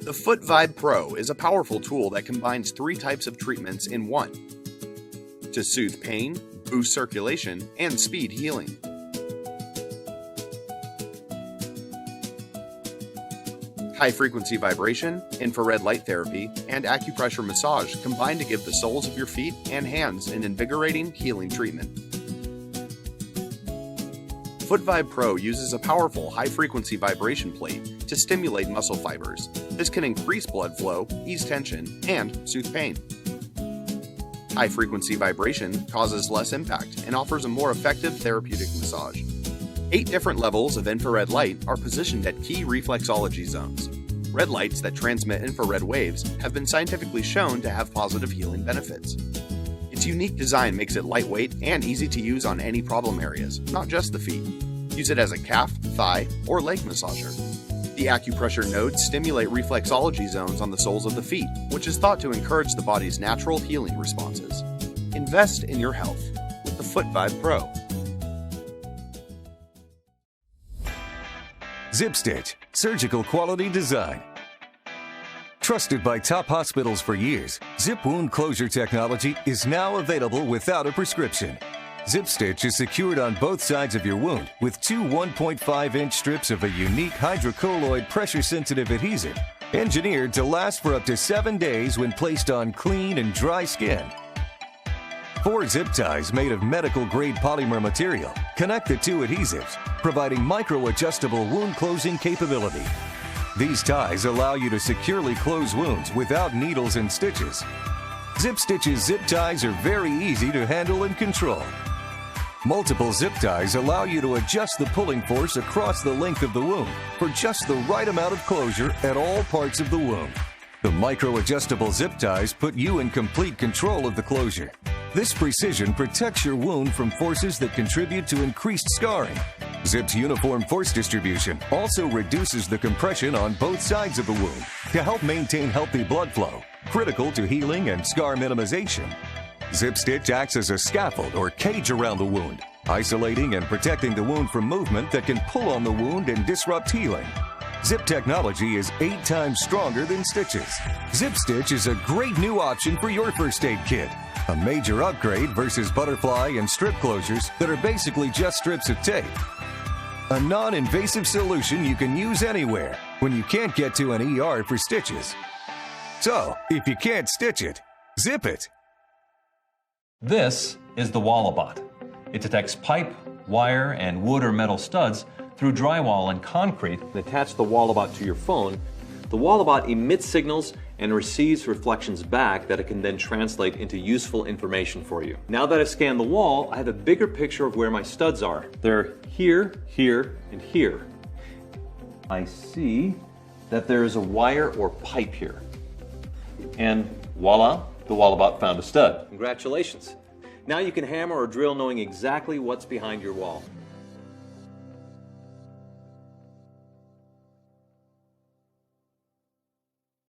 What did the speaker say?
The Footvibe Pro is a powerful tool that combines 3 types of treatments in one to soothe pain, boost circulation, and speed healing. High-frequency vibration, infrared light therapy, and acupressure massage combine to give the soles of your feet and hands an invigorating, healing treatment. Footvibe Pro uses a powerful high-frequency vibration plate to stimulate muscle fibers. This can increase blood flow, ease tension, and soothe pain. High-frequency vibration causes less impact and offers a more effective therapeutic massage. 8 different levels of infrared light are positioned at key reflexology zones. Red lights that transmit infrared waves have been scientifically shown to have positive healing benefits. Its unique design makes it lightweight and easy to use on any problem areas, not just the feet. Use it as a calf, thigh, or leg massager. The acupressure nodes stimulate reflexology zones on the soles of the feet, which is thought to encourage the body's natural healing responses. Invest in your health with the Footvibe Pro. ZipStitch, surgical quality design. Trusted by top hospitals for years, Zip wound closure technology is now available without a prescription. ZipStitch is secured on both sides of your wound with 2 1.5-inch strips of a unique hydrocolloid pressure-sensitive adhesive, engineered to last for up to 7 days when placed on clean and dry skin. 4 zip ties made of medical-grade polymer material connect the 2 adhesives, providing micro-adjustable wound closing capability. These ties allow you to securely close wounds without needles and stitches. ZipStitch's zip ties are very easy to handle and control. Multiple zip ties allow you to adjust the pulling force across the length of the wound for just the right amount of closure at all parts of the wound. The micro-adjustable zip ties put you in complete control of the closure. This precision protects your wound from forces that contribute to increased scarring. Zip's uniform force distribution also reduces the compression on both sides of the wound to help maintain healthy blood flow, critical to healing and scar minimization. ZipStitch acts as a scaffold or cage around the wound, isolating and protecting the wound from movement that can pull on the wound and disrupt healing. Zip technology is 8 times stronger than stitches. ZipStitch is a great new option for your first aid kit. A major upgrade versus butterfly and strip closures that are basically just strips of tape. A non-invasive solution you can use anywhere when you can't get to an ER for stitches. So, if you can't stitch it, zip it. This is the Walabot. It detects pipe, wire, and wood or metal studs through drywall and concrete. Attach the Walabot to your phone. The Walabot emits signals and receives reflections back that it can then translate into useful information for you. Now that I've scanned the wall, I have a bigger picture of where my studs are. They're here, here, and here. I see that there is a wire or pipe here. And voila, the Walabot found a stud. Congratulations. Now you can hammer or drill knowing exactly what's behind your wall.